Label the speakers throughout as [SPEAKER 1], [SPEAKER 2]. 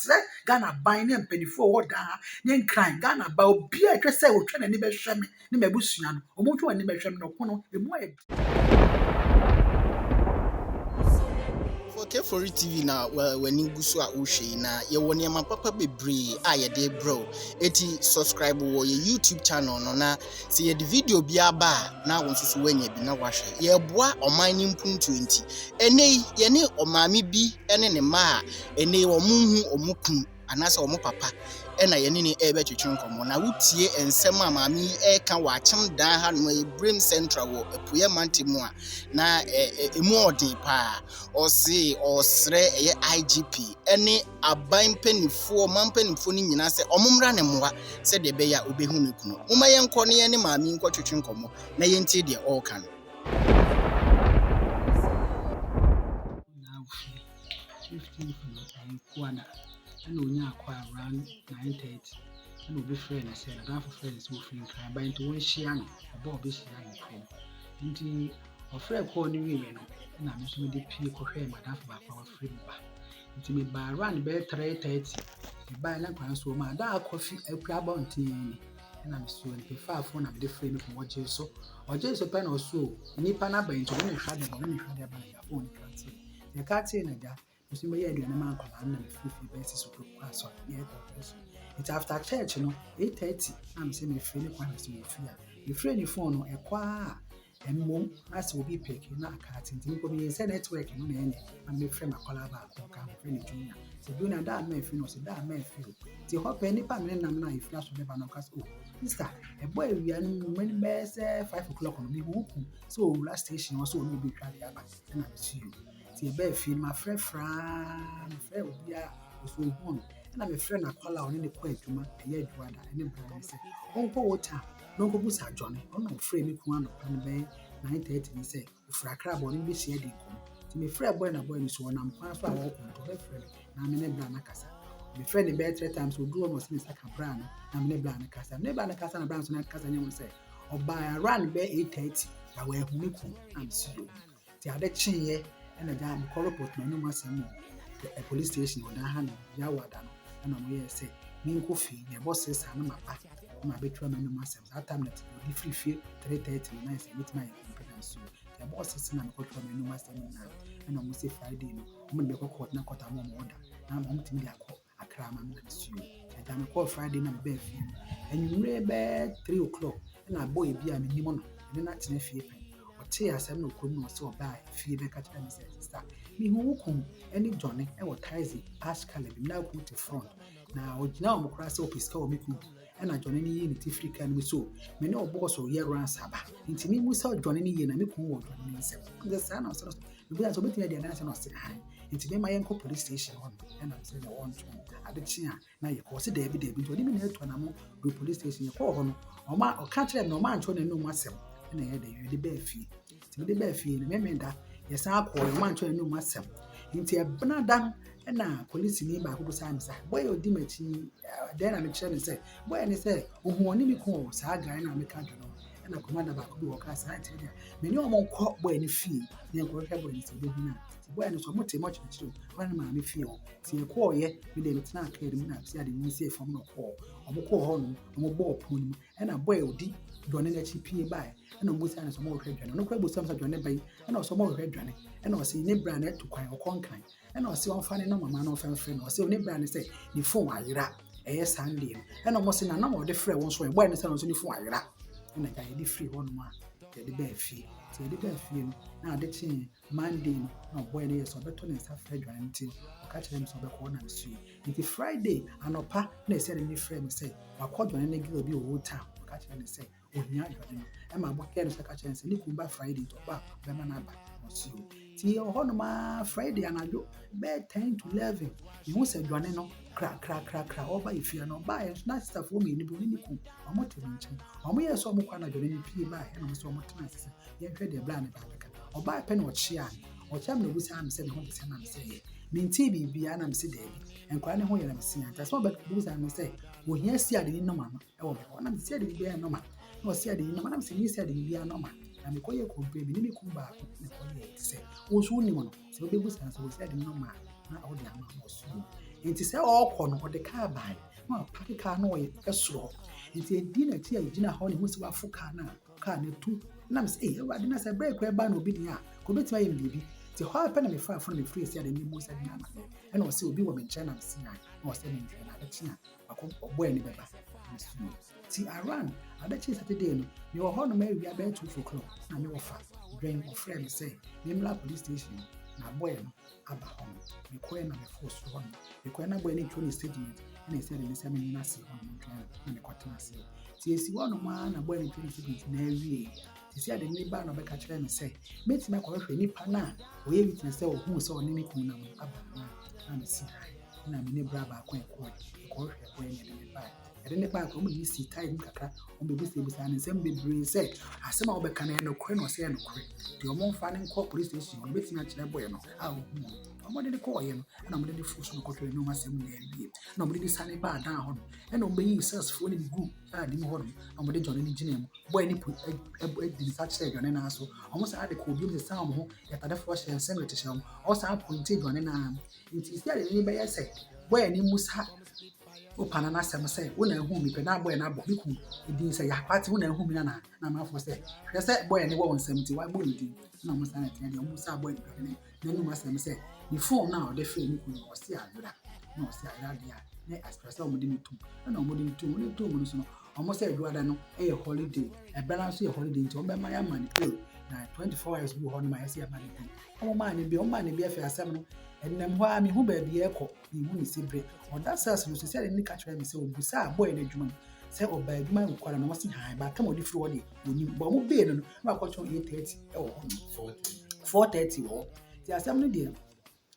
[SPEAKER 1] mesre Ghana ban ne mpanifo wo da ne nkran Ghana ba obi a twa sɛ wo twa na ni bɛhwɛ me ne mabusua no omo twa ni bɛhwɛ me no ko no emu ayɛ
[SPEAKER 2] K-Ofori TV na when you go so na ye woni ma papa bebre a ye de bro eti subscribe wo ye YouTube channel no na se ye de video bia ba na won so wanya bi na wahwe ye boa oman ni mpuntu enti ene ye ne omame bi ene ne ma ene wo munhu omukun anasa omo papa ena ye ne ebe twetwe nkomo na wutie ensem a maami ka wa akyem dan ha no Ebrim Central wo epuye mantemu a na emu odin pa osi osre eye IGP ene aban panifo mampanifo ni nyina se omumra ne mwa se de be ya obehu ne kunu muma ye nko ne ye ne maami nko twetwe nkomo na ye ntie de all kan
[SPEAKER 3] and only acquire around 9:30. And will be friends, said a half of friends who feel kind by into one shiano, a bob is young. Indeed, of fair corner women, and I'm assuming the people of him enough about our free bar. Into me by run bed 3:30. You buy an acquaintance woman, that coffee, a crab on tea. And I'm soon the far phone of the frame from what you saw, or just a pen or so. Nipana by into one shot and one shot about your phone can't say. You can't say in a jar. You may do an amount of land and 50 basis of class on the airport. It's after church, 8:30. I'm saying if you want to see fear. If you phone a qua and mom, as will be picking not a cat in the network in any and make friend a collab come friendly junior. So doing that may feel that may feel. The hop any permanent number if flash of never knock us. Oh, Mister, a boy we are when bears 5 o'clock on me. So last station also will be trying and I see you. The bear feel my friend Fran, friend was so home. And I'm a friend I call out in the quiet to my head brother and then I say, oh, water, no go boost Johnny, oh no, frame me one of the 9:30 and say, if I crab on English here, to me, Fred boy and a boy is one I'm passed by walking to her friend, and I'm in a Blanacasa. My friend in bed 3 times will do almost Mr. Cabran, I'm in a Blanacasa, never a Casa and Brown and Casa, and say, or by a run by 8:30, I wear Humiku and see you. The other chin and a damn corporate my no more. A police station on the hand, Yawadan, and I'm say, Mean coffee, your bosses, and my pack, my bedroom and myself. That time that you free feel 3:30 nice and meet my competence. The bosses and I'm got from no master now, and I must say Friday, no, I'm going to court now, got a more order. Now I'm going to be a cram and you. And I'm called Friday and bed and you may bed 3 o'clock, and I boy be a minimum, and then that's a fear. Tears and no couldn't so buy fee back at any sister. Me who come any Johnny and what ties it ask Caleb now put to front. Now cross up his cow me cool and I join any unity free can we so. Me no boss or year round Saba. Into me we saw Johnny and I make one the son of us. We are so many the national say hi. Into me my uncle police station on and I'm saying I want to at the chair. Now you call it David David to eliminate to an amount go police station you call on or catch them no man to no myself. And I had the bear fee. To the bear fee, remember, yes, I call a man to a new myself. Into a banana and now police in by who signs. Boy, or Dimitri, then I'm a chair and say, boy, and they say, oh, who only calls, I guy and I'm a country. And a commander back who walk outside. I tell you, many more caught boy any fee, then go ahead when it's a big man. Boy, and so much the truth. One man feel. See a call yet, we didn't not clear the minute, see, I didn't say from no call. I'm a call home, I'm a ball pony, and a boy will deep. Joining a cheap by, and almost and some more red journey. No credible some journey by, and also more red journey, and also in brand to quite a conquering, and also on finding no man of friend, or so in brand say, the phone I rap, a Sunday, and almost in a number of the friend once when one is only for I rap, and I got the free 1 month, the bear fee, the bear fee, now the chain, Monday, no boy, yes, or better than stuff red until catch them so the corner and see. It's Friday, and no pa, they said any friend say, I called when any girl be old town, catch and say. And my book carries a catch and say, Nikumba Friday to Bab, Bemanaba, or see you. See your Honoma Friday and I do bed 10 to 11. You won't say, Joaneno, crack, over if you are not by it's not stuff for me in the Bunikum, or what to mention. Or me, I saw Mukana doing P by and so much nice. You had a blind Babaca, or buy a pen or Chian, or Chamber with Sam said, Home to Sam say, Mean TV be an MC David, and Quine Hoy and MC, and that's what but Booze I may say, well, yes, see, I didn't know, Mamma, or one of the said it be a normal. No, said in no saying, said in be a normal. And the Koya could be many come back in the Koya to say, was only one. So the Bus was said in no man, not all the amount was soon.
[SPEAKER 1] Nti sɛ ɔrekɔ no ɔde kaa bae na wapake kaa no soro hɔ. Nti edi n'akyi a egyina hɔ na ehu sɛ wafo kaa no a kaa no atu. Nam sɛ Awurade na sɛ brake ɛba na obi deɛ a kò betumi ayɛ me biribi. Nti hɔ ara pɛ na mefa afɔ na mefiri esi ade ne mu sɛ de ama no. Ɛna ɔsɛ obi wɔ me nkyɛn na mesi a na ɔsɛ me nkyɛn na adekye a ɔbɔ ani bɛba. Nti around adekye Saturday no mewɔ hɔ nom awia bɛyɛ 2 na mewɔ fa dwen ɔfrɛ me sɛ memmra police station na abɔɛ no aba hɔ no mekɔɛ na mefo so hɔ no mekɔɛ na abɔɛ no twɛ ne statement ɛna ɛsɛ de ne sɛ menyina ase hɔ no dwen na mekɔtena ase nti esi hɔ nom a na abɔɛ no twɛ ne statement na awie sisi ade ne ba na ɔbɛka kyerɛ me sɛ mɛtumi akɔhwehwɛ nipa no a ɔyɛ witness sɛ ɔhuu sɛ ɔne ne kunu nam aba na mesi na me ne bra baako ɛkɔɛ ɛkɔhwehwɛ abɔɛ no de ne baa ɛde ne baa kɔn mu yi si tae mu kakra wɔn bebisa ne nsɛm bebree sɛ asɛm a wɔbɛka no yɛ nokorɛ na ɔsɛ yɛ nokorɛ deɛ wɔn mfa ne nkɔ police station wɔn bɛtumi akyerɛ bɔyɛ no a ɔhu wɔn de ne kɔɔyɛ no ɛna wɔn de ne fo so no kɔhwɛ ne wɔn asɛm na ɛbie na wɔn de ne sane baa dan hɔ no ɛna wɔn bɛyi sales foɔ ne bi gu a ne mu hɔ no na wɔn de John ne gyina mu bɔyɛ ne po ɛdi ne sa kyerɛ John na so wɔn san de kɔ obi mu san wɔn ho yɛtadefoɔ hyɛ nsɛm de kyerɛ wɔn ɔsan apɔnte John na nti si ade ne bɛyɛ sɛ bɔyɛ ne mu sa opana na asɛm sɛ wo na ehu mi pɛ na boy na abɔ mi ku edin sɛ yakwate wo na ehu mi na amafo sɛ hwɛ sɛ boy ne wɔ nsɛm ti wa bɔ ne din na mo san ate deɛ mo sa boy ne pɛ ne na nu asɛm sɛ ni phone na ɔde frɛ mi ku no ɔse ayra na ɔse ayra deɛ na express ɔmo de ne tum na ɔmo de ne tum no so no ɔmo sɛ eduada no ɛyɛ holiday ɛbɛra so yɛ holiday nti ɔmo bɛ ma ya man pay na 24 hours bi hɔ no ma yɛ sɛ ya man pay ɔmo ma ne bi afɛ asɛm no ɛnam hɔ a mehu baabi ɛkɔ mehu ne sibre ɔda sales no so sɛ ɛde ne ka kyerɛ me sɛ obusa a boy no adwuma sɛ ɔba adwuma nkwara na wɔse han ba kam ɔde firi hɔ de onim ba ɔmo bee no na akɔtɔ 8:30 ɛwɔ hɔ no 4:30 wɔ nti asɛm no deɛ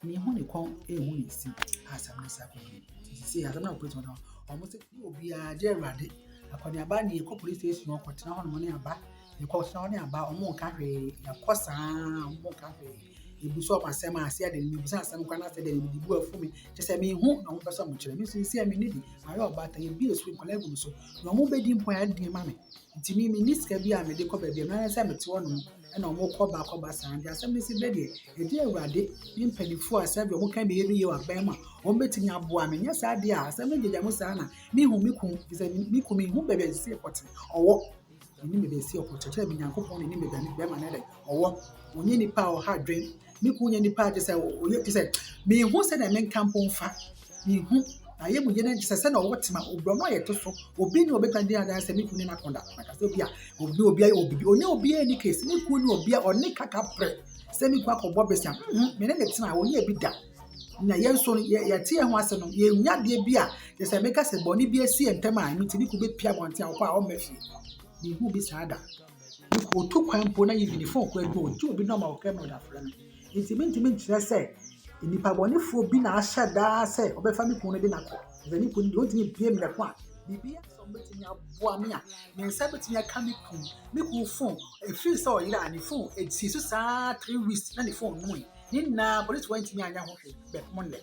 [SPEAKER 1] mehu ne kɔn ɛhu ne si asɛm no sa kɔn sisi asɛm no akɔtɔ no ɔmo sɛ obiara gye Awurade akɔneaba ne yɛkɔ police station ɔkɔtena hɔ no ne aba yɛkɔtena hɔ ne aba ɔmo nka hwee yɛkɔ saa ɔmo nka hwee ebuso amasɛm a ase ade ne busa asɛm kwa na ase de ne dibu afumi kyɛ sɛ mehu na ɔmo pɛ sɛ ɔmo kyerɛ me so si me nidi ayɛ ɔbata yɛ bi esu nkɔla egu so na ɔmo bɛdi mpo ayɛ de ma me nti me ni sika bi a me de kɔ baabi na sɛ me te hɔ no ɛna ɔmo kɔ ba saa de asɛm ne si bɛ deɛ ɛdi Awurade ne mpanifo a sɛ bi ɔmo kan bɛyɛ bi yɛ wabɛn ma ɔmo bɛtumi aboa me nyɛ saa deɛ a asɛm ne gyegya mo saa na mehu me kun sɛ me kun mehu baabi a si ɛkɔte ɔwɔ ni me bɛ si ɔkɔte kyerɛ me Nyankopɔn ne ni me bɛ ma ne dɛ ɔwɔ onye nipa a ɔha dwen miku nye nipa agye sɛ oyɛ te sɛ mehu sɛ na menka mpo mfa mehu ayɛ mu yɛ ne sɛ na ɔwɔ tema obrɔ no ayɛ to so obi ne obɛka di ada sɛ miku ne nakonda na ka sɛ obi a obi onye obi a ni case miku ne obi a ɔne kaka prɛ sɛ miku akɔbɔ besia me ne tena onye bi da na yɛn so yɛ tie ho asɛ no yɛ nya de bi a sɛ meka sɛ bɔne bi asi ntɛm a mi ti miku be pia bɔnte a ɔkɔ a ɔmɛfi mehu bi saa da miku otu kwan mpo na yɛ uniform kɔ adu otu obi na ma ɔkɛ no da frɛ no nti nkyerɛ sɛ nipa bɔnefoɔ bi na ahyɛ daa sɛ ɔbɛfa me kun no de nakɔ sɛ ne kun no ɔntumi bie me lɛko a biribi asɛ ɔbɛtumi aboa me a me nsa bɛtumi aka me kun phone ɛfiri sɛ ɔyere a ne phone ɛsi so saa 3 weeks na ne phone no ne nyinaa polisi wɔntumi anya ho hwɛ bɛpɔ nlɛ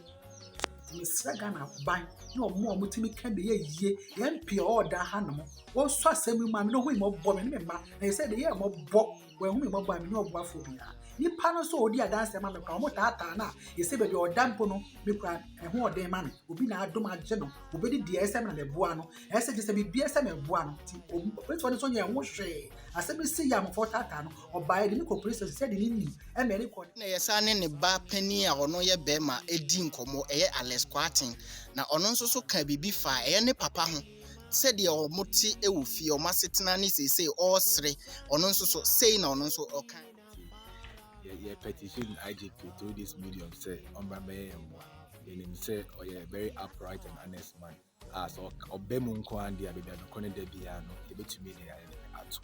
[SPEAKER 1] mesrɛ Ghana ban na ɔmo a ɔmotumi ka bɛyɛ yie yɛn pia ɔɔda ha nom wɔsɔ asɛm mu a me no ho mmɔbɔ me ne me mma na yɛ sɛ de yɛ mmɔbɔ wɔn ho mmɔbɔ a me ne ɔboafoɔ biara nipa no so odi adanse ma me kwa ɔmo taataa na yɛsɛ baabi ɔda mpo no me kwa ɛho ɔden ma me obi na adom agye no obi de deɛ ɛsɛ me na meboa no ɛsɛ gye sɛ biribi ɛsɛ me meboa no nti obi so nyɛ ho hwee asɛm si yɛ amofo taataa no ɔbaa de ne kɔ police sɛ de ne nim ɛmɛ ne kɔ
[SPEAKER 2] na yɛsa ne ba pani a ɔno yɛ bɛrima edi nkɔmɔ ɛyɛ Alex Kwateng na ɔno nso so ka biribi fa ɛyɛ ne papa ho sɛdeɛ ɔmo te ɛwɔ fie ɔmo asetena ne sese ɔsere ɔno nso so sei na ɔno nso ɔka
[SPEAKER 4] your petition IGP through this medium say on Bambe and say or you're a very upright and honest man. As Obemu Kwan dia baby no kone de biano, a bit to me at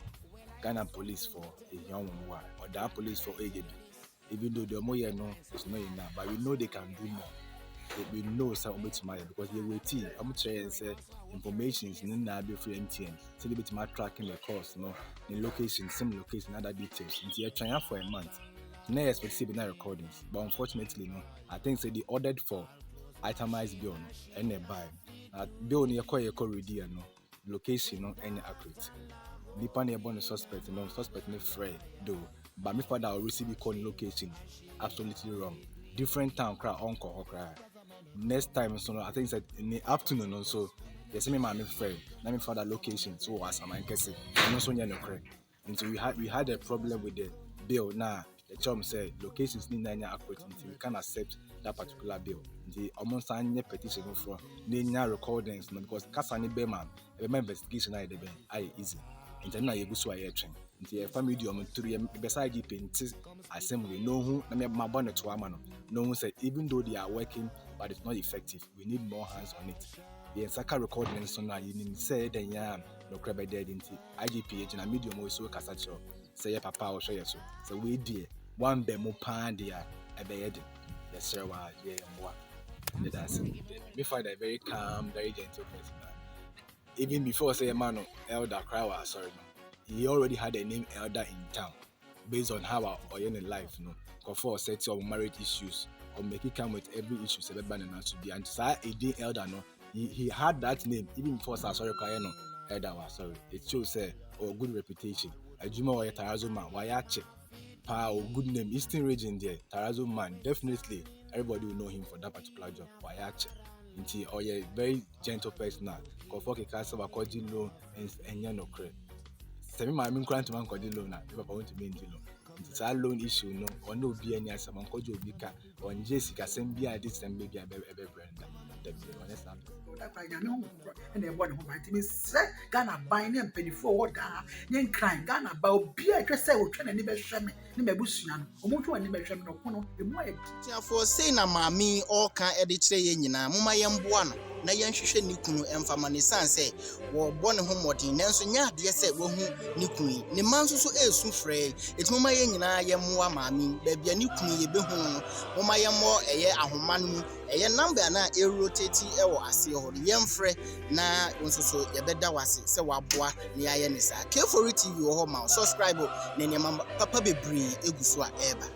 [SPEAKER 4] Ghana police for a young one or that police for AGB. Even though the more no is not enough, but we know they can do more. We know some bit matter because they waiting. I'm trying and say information is not be free NTN. So they bit tracking the course, no, in location, same location, other details. And you're trying for a month. No expected in recordings, but unfortunately, no. I think they ordered for itemized bill and they buy. Bill near call ready no location no any accurate. Depending upon the suspect, no suspect no free though. But my father will receive call location absolutely wrong. Different town cry uncle or cry. next time so I think that in the afternoon also yes me my friend let me find a location so as am kese no so nya no correct. And so we had a problem with the bill now. The chum said locations need nanya accurate until we can accept that particular bill. The almost any petition from nanya recordings because kasani be man investigation I debe I easy. And then I go so I train. The family on 3 beside IGP assembly no who my bonnet to amano. No one said even though they are working but it's not effective, we need more hands on it. The Saka recording so now you say then yeah no crab dead into IGP and a medium also casacho say papa or show so. So we dear one be more pan dear a bed. Yes, sir, yeah, and that's it. We find a very calm, very gentle person. Even before say a man elder cry was sorry no. He already had a name elder in town based on how our in life, you know, conform set your marriage issues or make it come with every issue so that to be and say a day elder no. He had that name even before sorry cry no elder was sorry. It shows or good reputation. A Juma or a Tarazo man, why or good name, Eastern region there, Tarazo man, definitely everybody will know him for that particular job. Why Inti or a very gentle person now. Conform a castle of according loan and no credit. Semi my main client to man called loan now, if I want to be in the loan. It's a loan issue, no, or no be any as a man called Jobika or Jessica, send be a distant baby, a baby brand. Honest
[SPEAKER 1] and then one who might be said, Ghana buying them penny forward, then crying Ghana about beer, just say, we'll try and never shame me, never bushian, or more to a never shame no one, the more.
[SPEAKER 2] For saying a mammy or can edit say yina, Muma Yambuano, Nayan Shisha Nikunu and Famani San say, or born home what in Nancy, dear said, Wohu Nikuni, Nimansu so ill sufray, it's Muma Yana Yamua Mammy, baby a Nikuni, Behun, Muma Yamo, a year a humanu, a number na irrotati or I see or young fre na so yabeda was it, so wabwa near Yanisa. K-Ofori TV or home, subscribe, Nanya Papa be bree, Eguswa Eba.